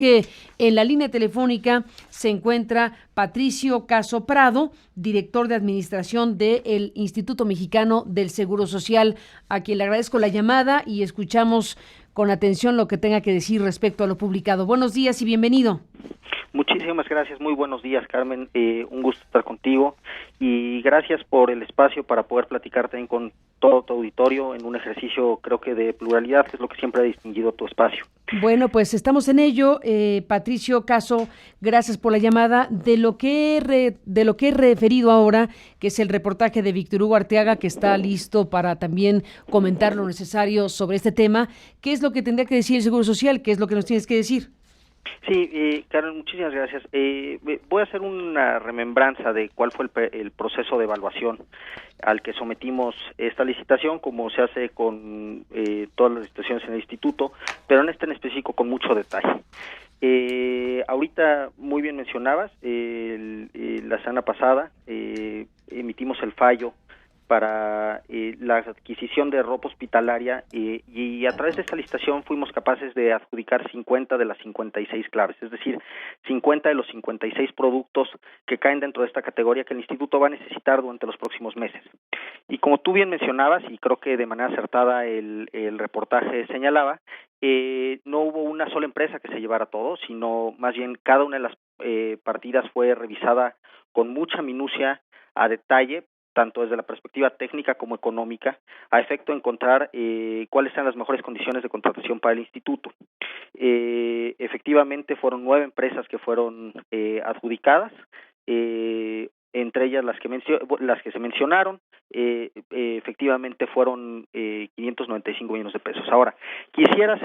Que en la línea telefónica se encuentra Patricio Caso Prado, director de administración del Instituto Mexicano del Seguro Social, a quien le agradezco la llamada y escuchamos con atención lo que tenga que decir respecto a lo publicado. Buenos días y bienvenido. Muchísimas gracias, muy buenos días, Carmen, un gusto estar contigo y gracias por el espacio para poder platicar también con todo tu auditorio en un ejercicio, creo que de pluralidad, que es lo que siempre ha distinguido tu espacio. Bueno, pues estamos en ello. Patricio Caso, gracias por la llamada. De lo que he referido ahora, que es el reportaje de Víctor Hugo Arteaga, que está listo para también comentar lo necesario sobre este tema, ¿qué es lo que tendría que decir el Seguro Social? ¿Qué es lo que nos tienes que decir? Sí, Carmen, muchísimas gracias. Voy a hacer una remembranza de cuál fue el proceso de evaluación al que sometimos esta licitación, como se hace con todas las licitaciones en el instituto, pero en específico con mucho detalle. Ahorita, muy bien mencionabas, la semana pasada emitimos el fallo para la adquisición de ropa hospitalaria y a través de esta licitación fuimos capaces de adjudicar 50 de las 56 claves, es decir, 50 de los 56 productos que caen dentro de esta categoría que el instituto va a necesitar durante los próximos meses. Y como tú bien mencionabas, y creo que de manera acertada el reportaje señalaba, no hubo una sola empresa que se llevara todo, sino más bien cada una de las partidas fue revisada con mucha minucia, a detalle, tanto desde la perspectiva técnica como económica, a efecto de encontrar cuáles eran las mejores condiciones de contratación para el instituto. Efectivamente fueron 9 empresas que fueron adjudicadas, entre ellas las que se mencionaron, efectivamente fueron 595 millones de pesos. Ahora, quisiera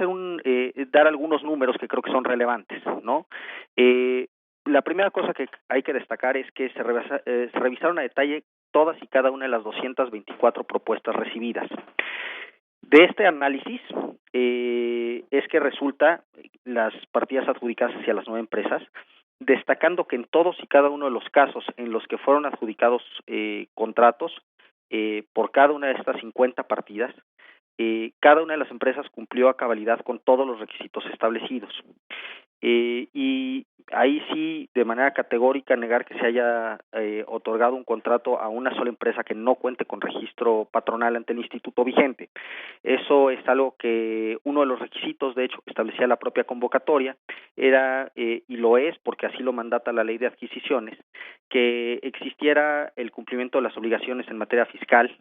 dar algunos números que creo que son relevantes, ¿no? La primera cosa que hay que destacar es que se revisaron a detalle todas y cada una de las 224 propuestas recibidas. De este análisis es que resulta las partidas adjudicadas hacia las 9 empresas, destacando que en todos y cada uno de los casos en los que fueron adjudicados contratos por cada una de estas 50 partidas, cada una de las empresas cumplió a cabalidad con todos los requisitos establecidos. Y ahí sí, de manera categórica, negar que se haya otorgado un contrato a una sola empresa que no cuente con registro patronal ante el instituto vigente. Eso es algo que uno de los requisitos, de hecho, que establecía la propia convocatoria, era, y lo es porque así lo mandata la ley de adquisiciones, que existiera el cumplimiento de las obligaciones en materia fiscal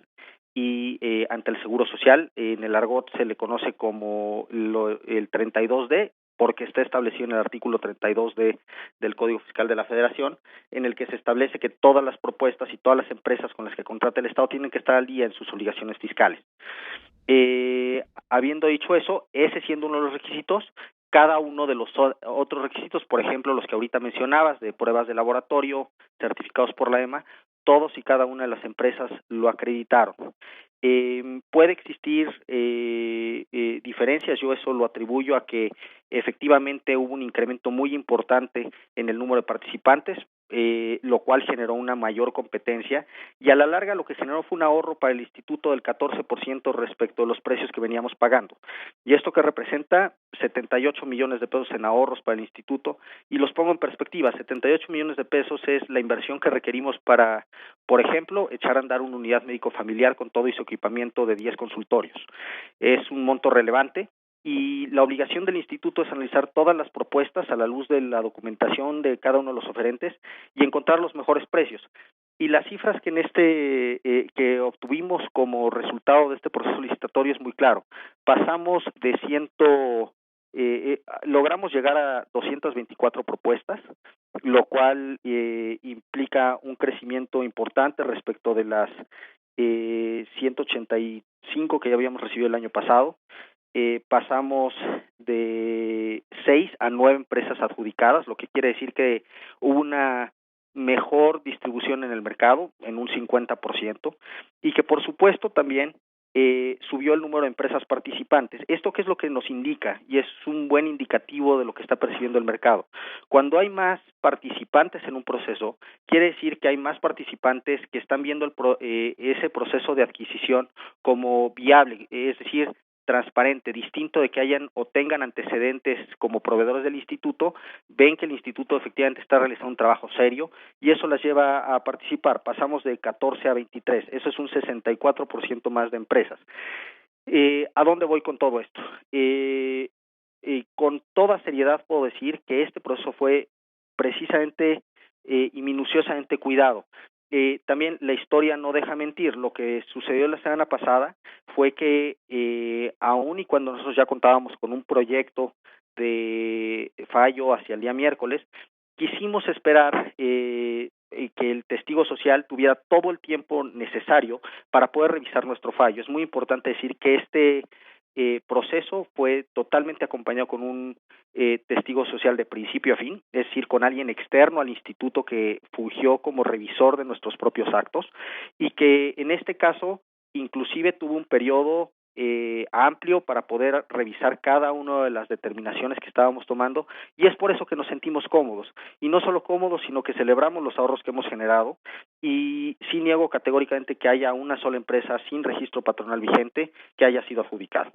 y ante el Seguro Social. En el argot se le conoce como el 32D, porque está establecido en el artículo 32D del Código Fiscal de la Federación, en el que se establece que todas las propuestas y todas las empresas con las que contrata el Estado tienen que estar al día en sus obligaciones fiscales. Habiendo dicho eso, ese siendo uno de los requisitos, cada uno de los otros requisitos, por ejemplo, los que ahorita mencionabas, de pruebas de laboratorio, certificados por la EMA, todos y cada una de las empresas lo acreditaron. Puede existir diferencias, yo eso lo atribuyo a que efectivamente hubo un incremento muy importante en el número de participantes, lo cual generó una mayor competencia y a la larga lo que generó fue un ahorro para el instituto del 14% respecto a los precios que veníamos pagando. Y esto que representa 78 millones de pesos en ahorros para el instituto, y los pongo en perspectiva, 78 millones de pesos es la inversión que requerimos para, por ejemplo, echar a andar una unidad médico familiar con todo y su equipamiento de 10 consultorios. Es un monto relevante. Y la obligación del instituto es analizar todas las propuestas a la luz de la documentación de cada uno de los oferentes y encontrar los mejores precios. Y las cifras que que obtuvimos como resultado de este proceso licitatorio es muy claro. Pasamos de logramos llegar a 224 propuestas, lo cual implica un crecimiento importante respecto de las 185 que ya habíamos recibido el año pasado. Pasamos de 6 a 9 empresas adjudicadas, lo que quiere decir que hubo una mejor distribución en el mercado, en un 50%, y que por supuesto también subió el número de empresas participantes. ¿Esto qué es lo que nos indica? Y es un buen indicativo de lo que está percibiendo el mercado. Cuando hay más participantes en un proceso, quiere decir que hay más participantes que están viendo ese proceso de adquisición como viable, es decir, transparente, distinto de que hayan o tengan antecedentes como proveedores del instituto, ven que el instituto efectivamente está realizando un trabajo serio y eso las lleva a participar. Pasamos de 14 a 23, eso es un 64% más de empresas. ¿A dónde voy con todo esto? Con toda seriedad puedo decir que este proceso fue precisamente y minuciosamente cuidado. También la historia no deja mentir. Lo que sucedió la semana pasada fue que aun y cuando nosotros ya contábamos con un proyecto de fallo hacia el día miércoles, quisimos esperar que el testigo social tuviera todo el tiempo necesario para poder revisar nuestro fallo. Es muy importante decir que este proceso fue totalmente acompañado con un testigo social de principio a fin, es decir, con alguien externo al instituto que fungió como revisor de nuestros propios actos y que en este caso inclusive tuvo un periodo amplio para poder revisar cada una de las determinaciones que estábamos tomando y es por eso que nos sentimos cómodos y no solo cómodos sino que celebramos los ahorros que hemos generado y sí niego categóricamente que haya una sola empresa sin registro patronal vigente que haya sido adjudicada.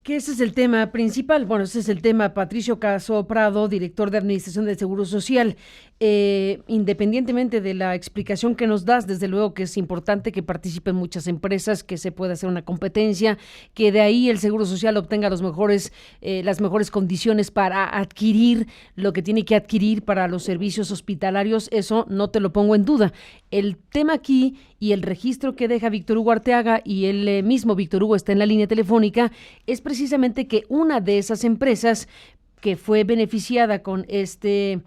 Que ese es el tema principal. Bueno, ese es el tema. Patricio Caso Prado, director de Administración del Seguro Social. Independientemente de la explicación que nos das, desde luego que es importante que participen muchas empresas, que se pueda hacer una competencia, que de ahí el Seguro Social obtenga las mejores condiciones para adquirir lo que tiene que adquirir para los servicios hospitalarios. Eso no te lo pongo en duda. El tema aquí y el registro que deja Víctor Hugo Arteaga, y él mismo, Víctor Hugo, está en la línea telefónica, es precisamente que una de esas empresas que fue beneficiada con este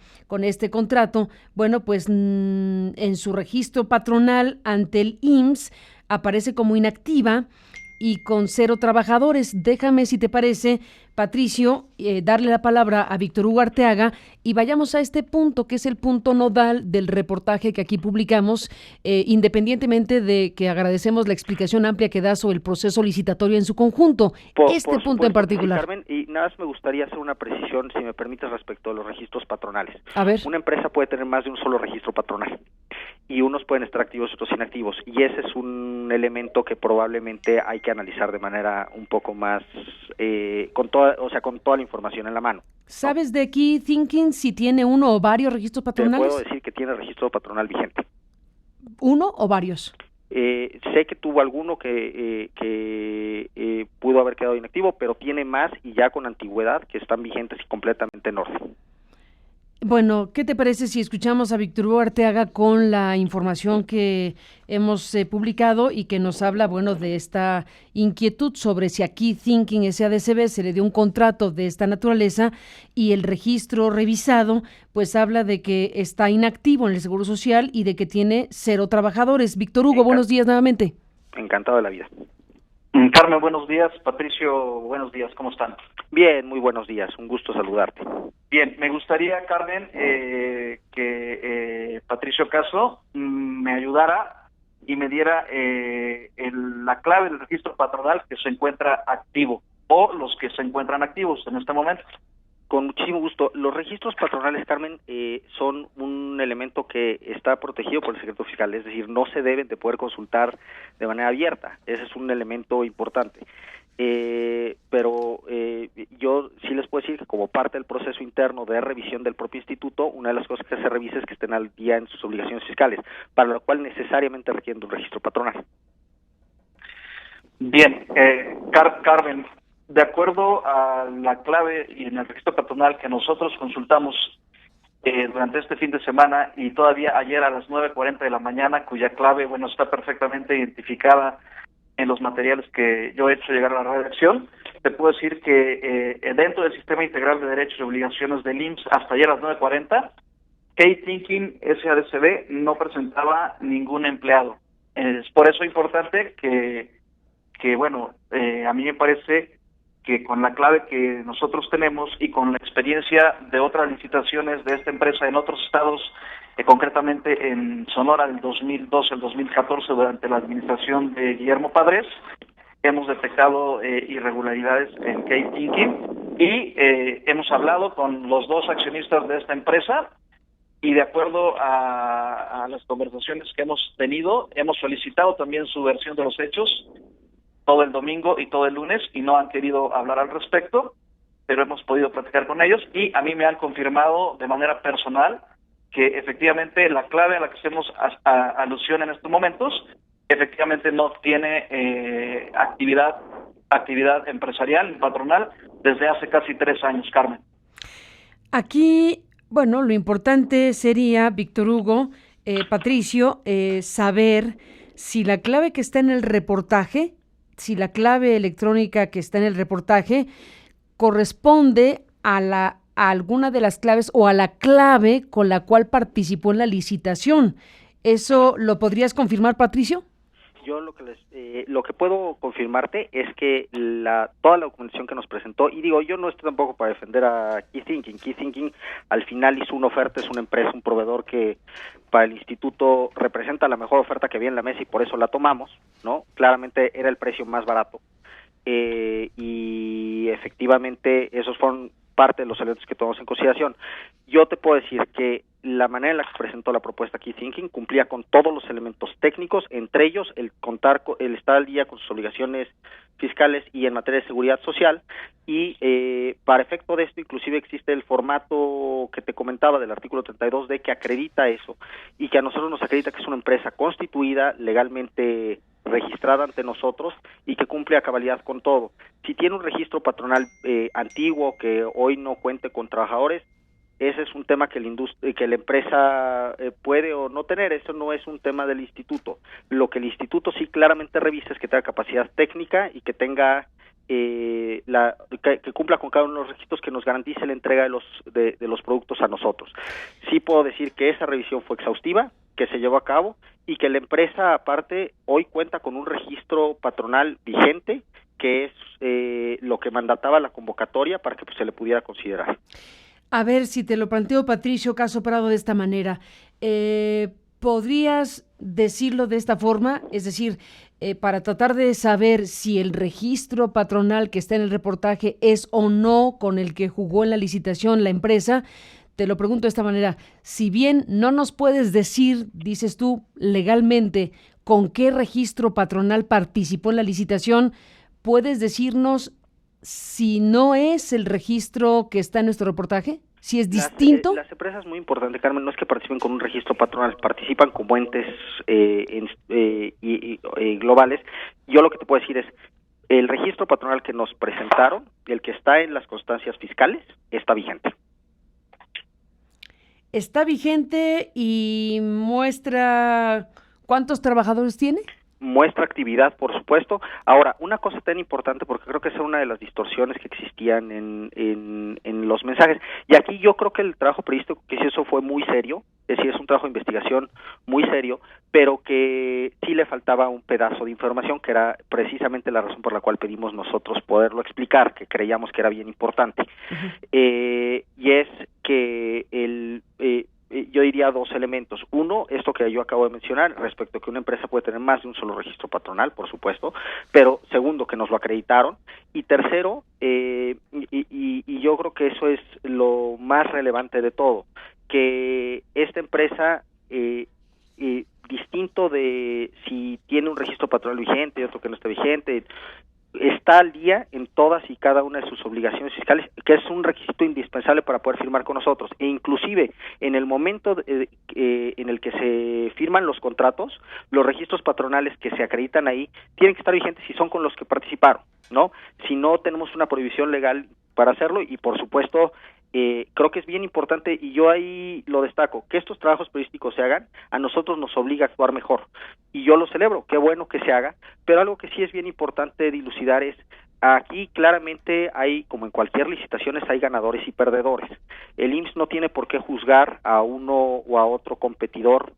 contrato, bueno, pues en su registro patronal ante el IMSS aparece como inactiva y con 0 trabajadores. Déjame, si te parece, Patricio, darle la palabra a Víctor Hugo Arteaga y vayamos a este punto, que es el punto nodal del reportaje que aquí publicamos, independientemente de que agradecemos la explicación amplia que da sobre el proceso licitatorio en su conjunto. Por punto supuesto, en particular. Sí, Carmen, y nada más me gustaría hacer una precisión, si me permites, respecto a los registros patronales. A ver. Una empresa puede tener más de un solo registro patronal y unos pueden estar activos y otros inactivos, y ese es un elemento que probablemente hay que analizar de manera un poco más con toda la información en la mano. ¿Sabes de Key Thinking si tiene uno o varios registros patronales? Te puedo decir que tiene registro patronal vigente. ¿Uno o varios? Sé que tuvo alguno que pudo haber quedado inactivo, pero tiene más y ya con antigüedad que están vigentes y completamente en orden. Bueno, ¿qué te parece si escuchamos a Víctor Hugo Arteaga con la información que hemos publicado y que nos habla, bueno, de esta inquietud sobre si a Key Thinking SADCB se le dio un contrato de esta naturaleza y el registro revisado, pues habla de que está inactivo en el Seguro Social y de que tiene 0 trabajadores. Víctor Hugo, buenos días nuevamente. Encantado de la vida. Carmen, buenos días. Patricio, buenos días. ¿Cómo están? Bien, muy buenos días. Un gusto saludarte. Bien, me gustaría, Carmen, que Patricio Caso me ayudara y me diera la clave del registro patronal que se encuentra activo o los que se encuentran activos en este momento. Con muchísimo gusto. Los registros patronales, Carmen, son un elemento que está protegido por el secreto fiscal, es decir, no se deben de poder consultar de manera abierta. Ese es un elemento importante. Pero yo sí les puedo decir que como parte del proceso interno de revisión del propio instituto, una de las cosas que se revisa es que estén al día en sus obligaciones fiscales, para lo cual necesariamente requieren un registro patronal. Bien, Carmen, de acuerdo a la clave y en el registro patronal que nosotros consultamos durante este fin de semana y todavía ayer a las 9:40 de la mañana, cuya clave, bueno, está perfectamente identificada en los materiales que yo he hecho llegar a la redacción, te puedo decir que dentro del Sistema Integral de Derechos y Obligaciones del IMSS, hasta ayer a las 9:40, Key Thinking SADCB no presentaba ningún empleado. Es por eso importante que bueno, a mí me parece que con la clave que nosotros tenemos y con la experiencia de otras licitaciones de esta empresa en otros estados, concretamente en Sonora del 2012 al 2014 durante la administración de Guillermo Padres, hemos detectado irregularidades en Key Thinking y hemos hablado con los 2 accionistas de esta empresa y de acuerdo a las conversaciones que hemos tenido, hemos solicitado también su versión de los hechos, todo el domingo y todo el lunes y no han querido hablar al respecto, pero hemos podido platicar con ellos y a mí me han confirmado de manera personal que efectivamente la clave a la que hacemos alusión en estos momentos efectivamente no tiene actividad empresarial, patronal, desde hace casi 3 años, Carmen. Aquí, bueno, lo importante sería, Víctor Hugo, Patricio, saber si la clave que está en el reportaje, si la clave electrónica que está en el reportaje corresponde a alguna de las claves o a la clave con la cual participó en la licitación. ¿Eso lo podrías confirmar, Patricio? Yo lo que puedo confirmarte es que toda la documentación que nos presentó, y digo, yo no estoy tampoco para defender a Key Thinking al final hizo una oferta, es una empresa, un proveedor que para el instituto representa la mejor oferta que había en la mesa y por eso la tomamos, ¿no? Claramente era el precio más barato, y efectivamente esos fueron parte de los elementos que tomamos en consideración. Yo te puedo decir que la manera en la que presentó la propuesta Key Thinking cumplía con todos los elementos técnicos, entre ellos el estar al día con sus obligaciones fiscales y en materia de seguridad social, y para efecto de esto inclusive existe el formato que te comentaba del artículo 32D que acredita eso, y que a nosotros nos acredita que es una empresa constituida, legalmente registrada ante nosotros y que cumple a cabalidad con todo. Si tiene un registro patronal antiguo que hoy no cuente con trabajadores, ese es un tema que la empresa puede o no tener, eso no es un tema del instituto. Lo que el instituto sí claramente revisa es que tenga capacidad técnica y que tenga que cumpla con cada uno de los requisitos que nos garantice la entrega de los productos a nosotros. Sí puedo decir que esa revisión fue exhaustiva, que se llevó a cabo y que la empresa aparte hoy cuenta con un registro patronal vigente que es lo que mandataba la convocatoria para que se le pudiera considerar. A ver, si te lo planteo, Patricio Caso Prado, de esta manera, ¿podrías decirlo de esta forma? Es decir, para tratar de saber si el registro patronal que está en el reportaje es o no con el que jugó en la licitación la empresa, te lo pregunto de esta manera, si bien no nos puedes decir, dices tú, legalmente, con qué registro patronal participó en la licitación, ¿puedes decirnos si no es el registro que está en nuestro reportaje? ¿Si es distinto? Las empresas, muy importante, Carmen, no es que participen con un registro patronal, participan como entes globales. Yo lo que te puedo decir es, el registro patronal que nos presentaron, el que está en las constancias fiscales, está vigente. ¿Está vigente y muestra cuántos trabajadores tiene? Muestra actividad, por supuesto. Ahora, una cosa tan importante, porque creo que esa es una de las distorsiones que existían en los mensajes, y aquí yo creo que el trabajo periodístico que hizo fue muy serio, es decir, es un trabajo de investigación muy serio, pero que sí le faltaba un pedazo de información, que era precisamente la razón por la cual pedimos nosotros poderlo explicar, que creíamos que era bien importante. Y es que yo diría dos elementos. Uno, esto que yo acabo de mencionar, respecto a que una empresa puede tener más de un solo registro patronal, por supuesto, pero segundo, que nos lo acreditaron, y tercero, y yo creo que eso es lo más relevante de todo, que esta empresa, distinto de si tiene un registro patronal vigente y otro que no está vigente, está al día en todas y cada una de sus obligaciones fiscales, que es un requisito indispensable para poder firmar con nosotros, e inclusive en el momento en el que se firman los contratos, los registros patronales que se acreditan ahí tienen que estar vigentes si son con los que participaron, ¿no? Si no, tenemos una prohibición legal para hacerlo, y por supuesto creo que es bien importante, y yo ahí lo destaco, que estos trabajos periodísticos se hagan, a nosotros nos obliga a actuar mejor, y yo lo celebro, qué bueno que se haga, pero algo que sí es bien importante dilucidar es, aquí claramente hay, como en cualquier licitaciones, hay ganadores y perdedores. El IMSS no tiene por qué juzgar a uno o a otro competidor.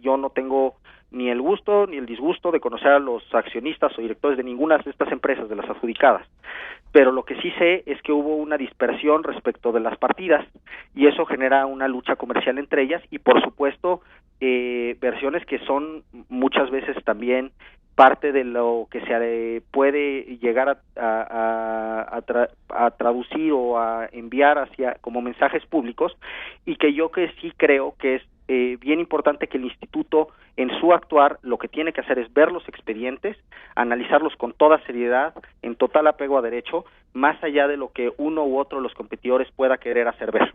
Yo no tengo ni el gusto ni el disgusto de conocer a los accionistas o directores de ninguna de estas empresas, de las adjudicadas, pero lo que sí sé es que hubo una dispersión respecto de las partidas, y eso genera una lucha comercial entre ellas, y por supuesto versiones que son muchas veces también parte de lo que se puede llegar a traducir o a enviar hacia como mensajes públicos, y que yo que sí creo que es bien importante que el instituto, en su actuar, lo que tiene que hacer es ver los expedientes, analizarlos con toda seriedad, en total apego a derecho, más allá de lo que uno u otro de los competidores pueda querer hacer ver.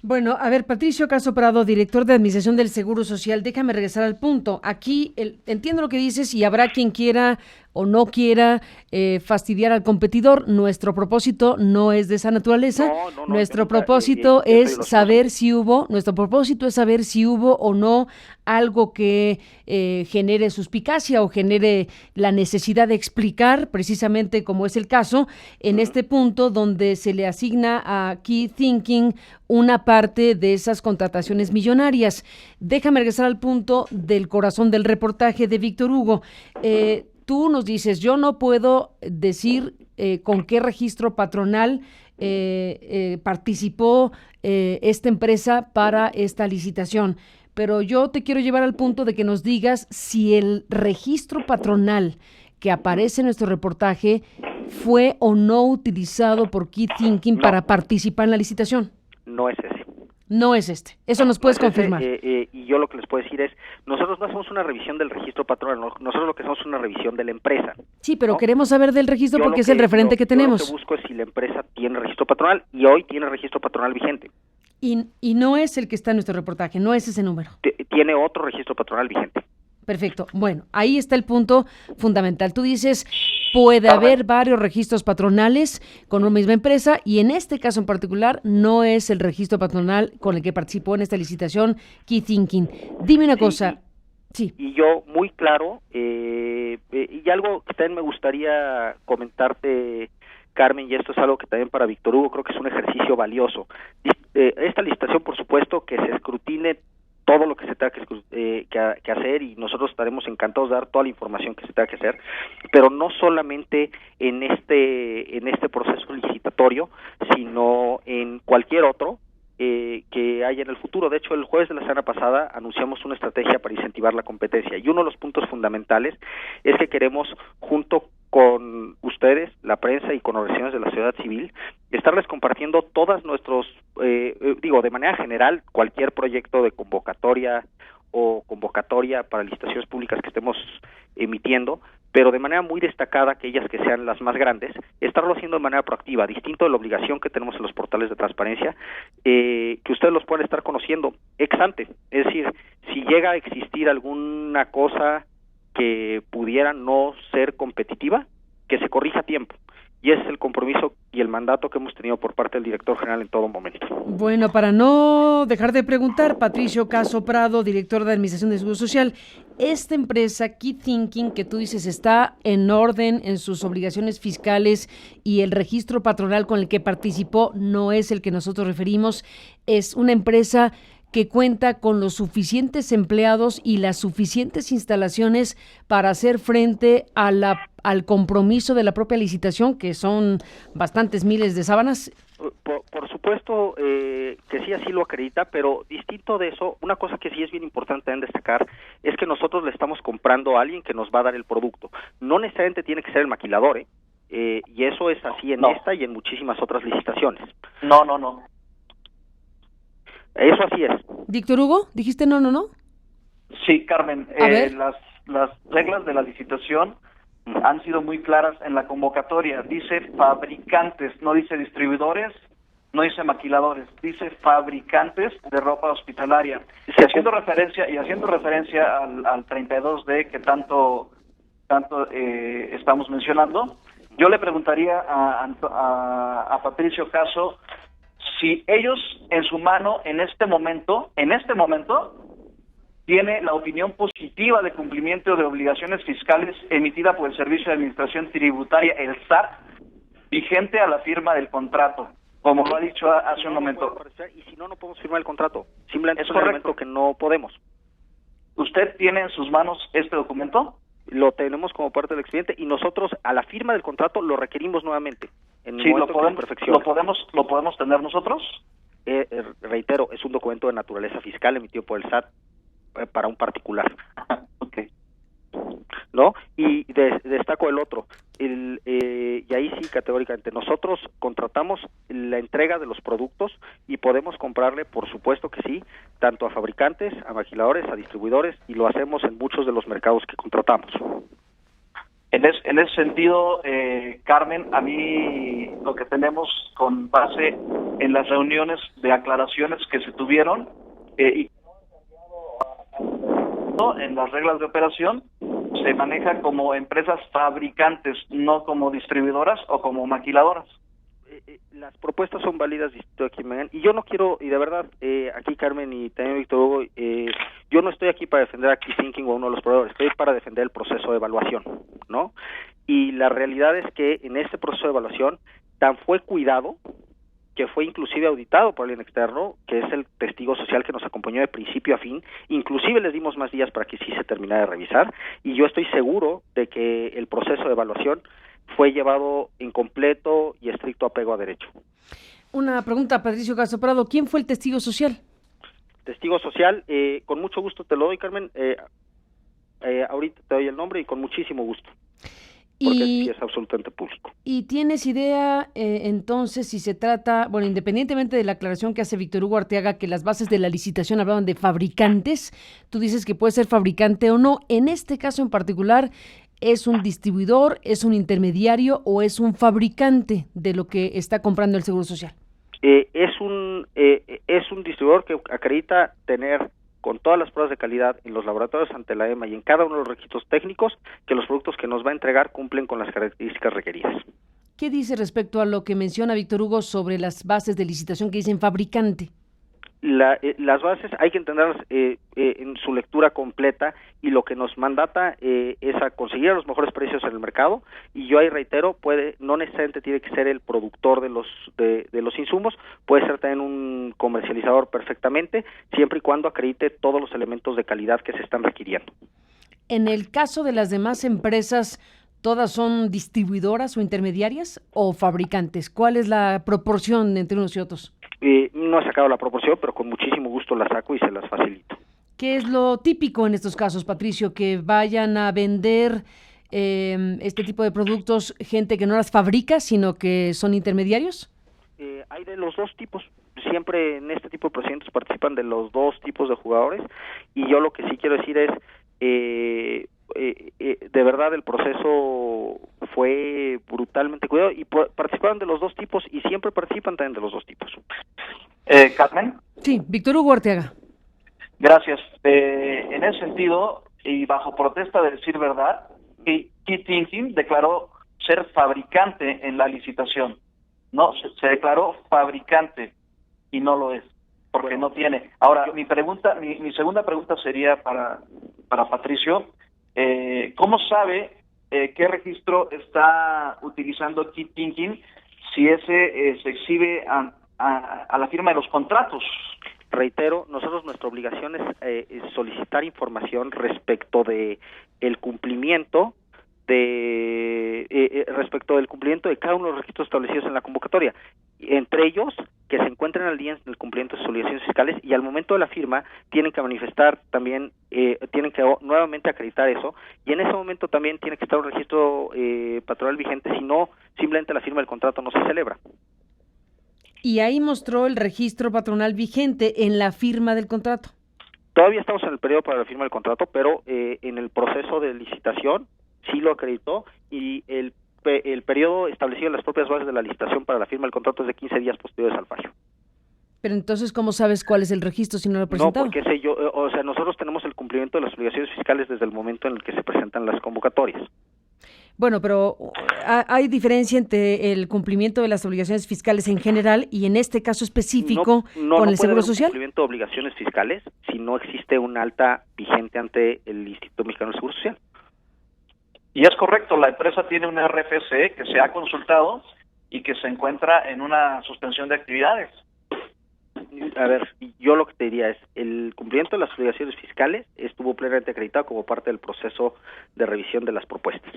Bueno, a ver, Patricio Caso Prado, director de Administración del Seguro Social, déjame regresar al punto. Aquí entiendo lo que dices y habrá quien quiera o no quiera fastidiar al competidor. Nuestro propósito no es de esa naturaleza. Nuestro propósito es saber si hubo o no algo que genere suspicacia o genere la necesidad de explicar, precisamente como es el caso, en este punto donde se le asigna a Key Thinking una parte de esas contrataciones millonarias. Déjame regresar al punto del corazón del reportaje de Víctor Hugo. Tú nos dices, yo no puedo decir con qué registro patronal participó esta empresa para esta licitación, pero yo te quiero llevar al punto de que nos digas si el registro patronal que aparece en nuestro reportaje fue o no utilizado por Key Thinking para participar en la licitación. No es ese. No es este. Eso nos puedes confirmar. Y yo lo que les puedo decir es, nosotros no hacemos una revisión del registro patronal, nosotros lo que hacemos es una revisión de la empresa. Sí, pero queremos saber del registro porque es el referente que tenemos. Yo lo que busco es si la empresa tiene registro patronal y hoy tiene registro patronal vigente. Y no es el que está en nuestro reportaje, no es ese número. Tiene otro registro patronal vigente. Perfecto. Bueno, ahí está el punto fundamental. Tú dices, puede haber varios registros patronales con una misma empresa y en este caso en particular no es el registro patronal con el que participó en esta licitación Key Thinking. Dime una cosa. Sí. Y yo muy claro, y algo que también me gustaría comentarte, Carmen, y esto es algo que también para Víctor Hugo creo que es un ejercicio valioso. Esta licitación, por supuesto, que se escrutine todo lo que se tenga que hacer y nosotros estaremos encantados de dar toda la información que se tenga que hacer, pero no solamente en este proceso licitatorio, sino en cualquier otro que haya en el futuro. De hecho, el jueves de la semana pasada anunciamos una estrategia para incentivar la competencia y uno de los puntos fundamentales es que queremos, junto con ustedes, la prensa y con organizaciones de la sociedad civil, estarles compartiendo todas nuestros, de manera general, cualquier proyecto de convocatoria o convocatoria para licitaciones públicas que estemos emitiendo, pero de manera muy destacada, aquellas que sean las más grandes, estarlo haciendo de manera proactiva, distinto de la obligación que tenemos en los portales de transparencia, que ustedes los puedan estar conociendo ex ante, es decir, si llega a existir alguna cosa que pudiera no ser competitiva, que se corrija a tiempo. Y ese es el compromiso y el mandato que hemos tenido por parte del director general en todo momento. Bueno, para no dejar de preguntar, Patricio Caso Prado, director de Administración de Seguro Social, esta empresa, Key Thinking, que tú dices está en orden en sus obligaciones fiscales y el registro patronal con el que participó no es el que nosotros referimos, es una empresa que cuenta con los suficientes empleados y las suficientes instalaciones para hacer frente a al compromiso de la propia licitación, que son bastantes miles de sábanas. Por supuesto que sí, así lo acredita, pero distinto de eso, una cosa que sí es bien importante también destacar es que nosotros le estamos comprando a alguien que nos va a dar el producto. No necesariamente tiene que ser el maquilador, y eso es así en esta y en muchísimas otras licitaciones. No. Eso así es. Víctor Hugo, ¿dijiste no? Sí, Carmen, las reglas de la licitación han sido muy claras en la convocatoria. Dice fabricantes, no dice distribuidores, no dice maquiladores, dice fabricantes de ropa hospitalaria. Y haciendo referencia al 32D que tanto estamos mencionando, yo le preguntaría a Patricio Caso si ellos en su mano en este momento tiene la opinión positiva de cumplimiento de obligaciones fiscales emitida por el Servicio de Administración Tributaria, el SAT, vigente a la firma del contrato, como lo ha dicho hace un momento. Y si no podemos firmar el contrato. Simplemente es un argumento que no podemos. ¿Usted tiene en sus manos este documento? Lo tenemos como parte del expediente y nosotros a la firma del contrato lo requerimos nuevamente. Sí, lo podemos tener nosotros. Reitero, es un documento de naturaleza fiscal emitido por el SAT para un particular. Okay. ¿no? Y destaco el otro, y ahí sí categóricamente, nosotros contratamos la entrega de los productos y podemos comprarle, por supuesto que sí, tanto a fabricantes, a maquiladores, a distribuidores, y lo hacemos en muchos de los mercados que contratamos. En ese sentido, Carmen, a mí lo que tenemos con base en las reuniones de aclaraciones que se tuvieron y en las reglas de operación, se maneja como empresas fabricantes, no como distribuidoras o como maquiladoras. Las propuestas son válidas, y yo no quiero, y de verdad, aquí Carmen y también Víctor Hugo, yo no estoy aquí para defender a Key Thinking o a uno de los proveedores, estoy para defender el proceso de evaluación, ¿no? Y la realidad es que en este proceso de evaluación tan fue cuidado que fue inclusive auditado por alguien externo, que es el testigo social que nos acompañó de principio a fin, inclusive les dimos más días para que sí se terminara de revisar, y yo estoy seguro de que el proceso de evaluación fue llevado en completo y estricto apego a derecho. Una pregunta, Patricio Castro Prado, ¿quién fue el testigo social? Testigo social, con mucho gusto te lo doy, Carmen, ahorita te doy el nombre y con muchísimo gusto. Porque sí es absolutamente público. ¿Y tienes idea, entonces, si se trata, bueno, independientemente de la aclaración que hace Víctor Hugo Arteaga, que las bases de la licitación hablaban de fabricantes, tú dices que puede ser fabricante o no, en este caso en particular, ¿es un distribuidor, es un intermediario o es un fabricante de lo que está comprando el Seguro Social? Es un distribuidor que acredita tener con todas las pruebas de calidad en los laboratorios ante la EMA y en cada uno de los requisitos técnicos, que los productos que nos va a entregar cumplen con las características requeridas. ¿Qué dice respecto a lo que menciona Víctor Hugo sobre las bases de licitación que dicen fabricante? Las bases hay que entenderlas en su lectura completa, y lo que nos mandata es a conseguir los mejores precios en el mercado, y yo ahí reitero, no necesariamente tiene que ser el productor de los insumos, puede ser también un comercializador perfectamente, siempre y cuando acredite todos los elementos de calidad que se están requiriendo. En el caso de las demás empresas, ¿todas son distribuidoras o intermediarias o fabricantes? ¿Cuál es la proporción entre unos y otros? No he sacado la proporción, pero con muchísimo gusto la saco y se las facilito. ¿Qué es lo típico en estos casos, Patricio? ¿Que vayan a vender este tipo de productos gente que no las fabrica, sino que son intermediarios? Hay de los dos tipos. Siempre en este tipo de procedimientos participan de los dos tipos de jugadores, y yo lo que sí quiero decir es, de verdad el proceso fue brutalmente cuidado y participaron de los dos tipos y siempre participan también de los dos tipos. Carmen. Sí, Víctor Hugo Arteaga. Gracias. En ese sentido, y bajo protesta de decir verdad, Key Thinking declaró ser fabricante en la licitación. No, se declaró fabricante y no lo es, porque no tiene. Ahora, mi segunda pregunta sería para Patricio. ¿Cómo sabe qué registro está utilizando Key Thinking si ese se exhibe a la firma de los contratos? Reitero, nuestra obligación es solicitar información respecto de el cumplimiento respecto del cumplimiento de cada uno de los requisitos establecidos en la convocatoria, entre ellos que se encuentren al día en el cumplimiento de sus obligaciones fiscales, y al momento de la firma tienen que manifestar también, tienen que nuevamente acreditar eso, y en ese momento también tiene que estar un registro patronal vigente, si no, simplemente la firma del contrato no se celebra. Y ahí mostró el registro patronal vigente en la firma del contrato. Todavía estamos en el periodo para la firma del contrato, pero en el proceso de licitación sí lo acreditó, y el periodo establecido en las propias bases de la licitación para la firma del contrato es de 15 días posteriores al fallo. Pero entonces, ¿cómo sabes cuál es el registro si no lo he presentado? No, porque nosotros tenemos el cumplimiento de las obligaciones fiscales desde el momento en el que se presentan las convocatorias. Bueno, pero hay diferencia entre el cumplimiento de las obligaciones fiscales en general y en este caso específico con el Seguro Social. No puede haber un cumplimiento de obligaciones fiscales si no existe un alta vigente ante el Instituto Mexicano del Seguro Social. Y es correcto, la empresa tiene un RFC que se ha consultado y que se encuentra en una suspensión de actividades. A ver, yo lo que te diría es, el cumplimiento de las obligaciones fiscales estuvo plenamente acreditado como parte del proceso de revisión de las propuestas.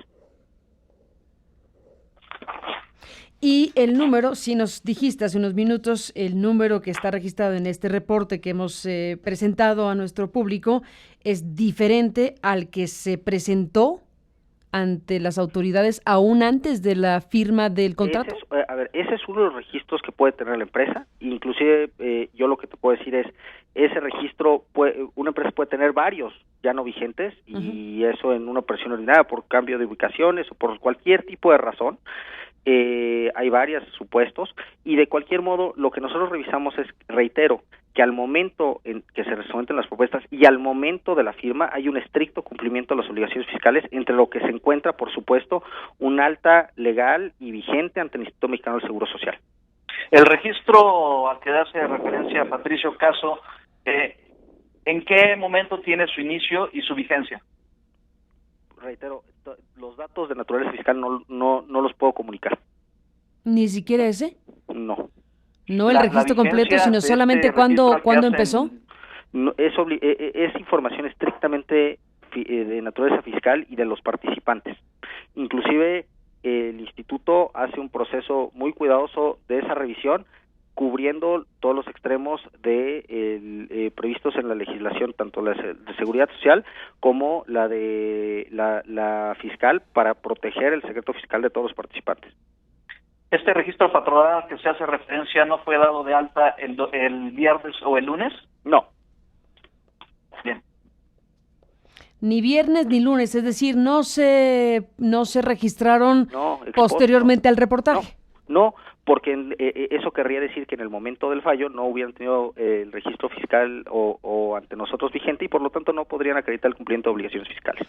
Y el número, si nos dijiste hace unos minutos, el número que está registrado en este reporte que hemos presentado a nuestro público es diferente al que se presentó ante las autoridades aún antes de la firma del contrato? Ese es uno de los registros que puede tener la empresa. Inclusive yo lo que te puedo decir es, ese registro, una empresa puede tener varios ya no vigentes, y eso en una operación ordinaria por cambio de ubicaciones o por cualquier tipo de razón. Hay varios supuestos, y de cualquier modo lo que nosotros revisamos es, reitero, que al momento en que se someten las propuestas y al momento de la firma hay un estricto cumplimiento de las obligaciones fiscales, entre lo que se encuentra, por supuesto, un alta legal y vigente ante el Instituto Mexicano del Seguro Social. El registro al que hace referencia Patricio Caso, ¿en qué momento tiene su inicio y su vigencia? Reitero, los datos de naturaleza fiscal no los puedo comunicar. ¿Ni siquiera ese? No. No el registro completo, sino solamente cuándo empezó. No, es información estrictamente de naturaleza fiscal y de los participantes. Inclusive el instituto hace un proceso muy cuidadoso de esa revisión, cubriendo todos los extremos previstos en la legislación, tanto la de seguridad social como la de la fiscal, para proteger el secreto fiscal de todos los participantes. ¿Este registro patronal que se hace referencia no fue dado de alta el viernes o el lunes? No. Bien. Ni viernes ni lunes, es decir, no se registraron posteriormente al reportaje. No, porque eso querría decir que en el momento del fallo no hubieran tenido el registro fiscal o ante nosotros vigente, y por lo tanto no podrían acreditar el cumplimiento de obligaciones fiscales.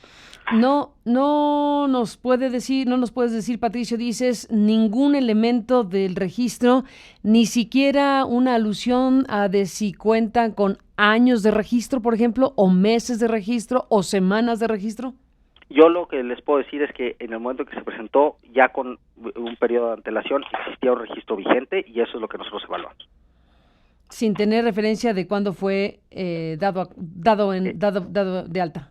No nos puedes decir, Patricio, dices ningún elemento del registro, ni siquiera una alusión a de si cuentan con años de registro, por ejemplo, o meses de registro, o semanas de registro. Yo lo que les puedo decir es que en el momento que se presentó, ya con un periodo de antelación, existía un registro vigente, y eso es lo que nosotros evaluamos. Sin tener referencia de cuándo fue dado de alta.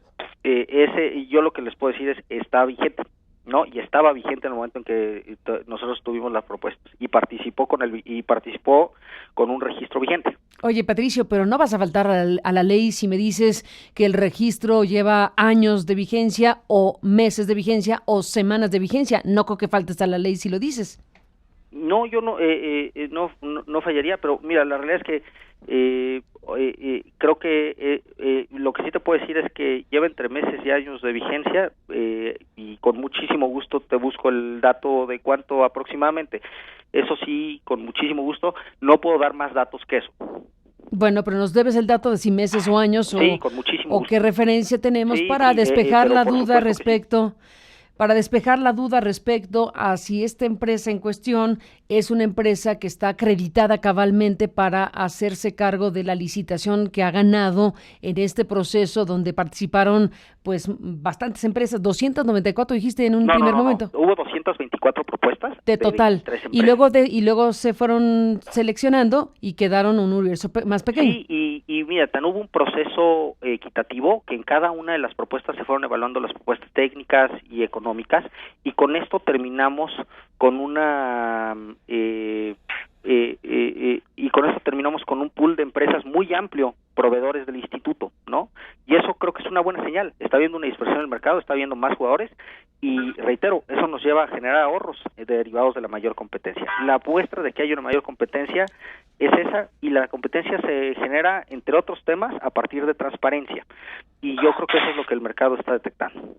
Yo lo que les puedo decir es, está vigente, ¿no? Y estaba vigente en el momento en que nosotros tuvimos las propuestas, y participó con un registro vigente. Oye, Patricio, pero no vas a faltar a la ley si me dices que el registro lleva años de vigencia, o meses de vigencia, o semanas de vigencia. No creo que faltes a la ley si lo dices. No, yo no fallaría, pero mira, la realidad es que creo que lo que sí te puedo decir es que lleva entre meses y años de vigencia, y con muchísimo gusto te busco el dato de cuánto aproximadamente. Eso sí, con muchísimo gusto. No puedo dar más datos que eso. Bueno, pero nos debes el dato de si meses o años, sí, con muchísimo gusto. Qué referencia tenemos para despejar la duda respecto... Para despejar la duda respecto a si esta empresa en cuestión es una empresa que está acreditada cabalmente para hacerse cargo de la licitación que ha ganado en este proceso, donde participaron pues bastantes empresas, 294 dijiste en un primer momento. Hubo 224 propuestas de total, y luego se fueron seleccionando y quedaron un universo más pequeño. Sí, y mira, hubo un proceso equitativo, que en cada una de las propuestas se fueron evaluando las propuestas técnicas y económicas, y con esto terminamos con con un pool de empresas muy amplio, proveedores del instituto, ¿no? Y eso creo que es una buena señal. Está habiendo una dispersión en el mercado, está habiendo más jugadores, y reitero, eso nos lleva a generar ahorros derivados de la mayor competencia. La muestra de que hay una mayor competencia es esa, y la competencia se genera, entre otros temas, a partir de transparencia, y yo creo que eso es lo que el mercado está detectando.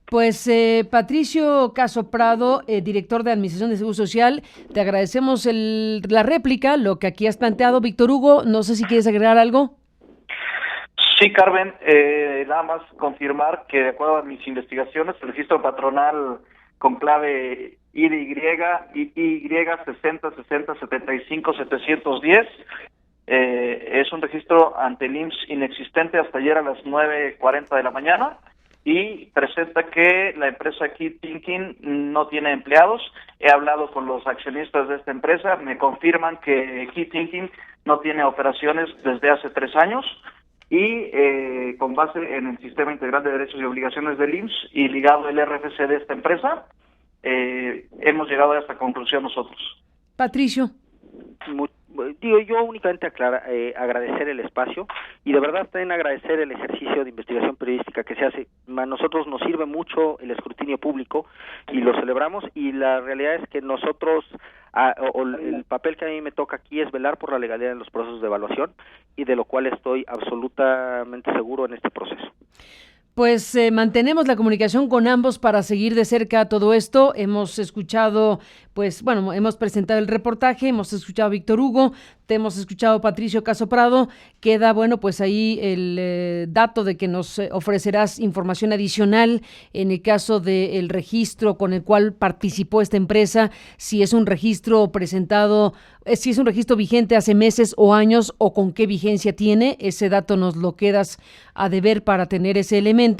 Pues Patricio Caso Prado, director de Administración de Seguro Social, te agradecemos la réplica, lo que aquí has planteado. Víctor Hugo, no sé si quieres agregar algo. Sí, Carmen, nada más confirmar que de acuerdo a mis investigaciones, el registro patronal con clave IDY 60 60 75 710 es un registro ante el IMSS inexistente hasta ayer a las 9:40 de la mañana, y presenta que la empresa Key Thinking no tiene empleados. He hablado con los accionistas de esta empresa, me confirman que Key Thinking no tiene operaciones desde hace 3 años, y con base en el Sistema Integral de Derechos y Obligaciones del IMSS y ligado el RFC de esta empresa, hemos llegado a esta conclusión nosotros. Patricio. Yo únicamente agradecer el espacio y de verdad también agradecer el ejercicio de investigación periodística que se hace. A nosotros nos sirve mucho el escrutinio público y lo celebramos, y la realidad es que nosotros, el papel que a mí me toca aquí es velar por la legalidad en los procesos de evaluación, y de lo cual estoy absolutamente seguro en este proceso. Pues mantenemos la comunicación con ambos para seguir de cerca todo esto. Hemos escuchado, pues bueno, hemos presentado el reportaje, hemos escuchado a Víctor Hugo, te hemos escuchado a Patricio Caso Prado. Queda, bueno, pues ahí el dato de que nos ofrecerás información adicional en el caso del registro con el cual participó esta empresa, si es un registro presentado, si es un registro vigente hace meses o años, o con qué vigencia tiene. Ese dato nos lo quedas a deber para tener ese elemento.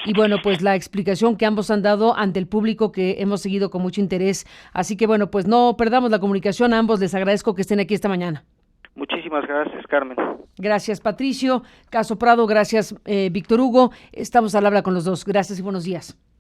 Y bueno, pues la explicación que ambos han dado ante el público, que hemos seguido con mucho interés. Así que bueno, pues no perdamos la comunicación. A ambos les agradezco que estén aquí esta mañana. Muchísimas gracias, Carmen. Gracias, Patricio Caso Prado. Gracias, Víctor Hugo. Estamos al habla con los dos. Gracias y buenos días.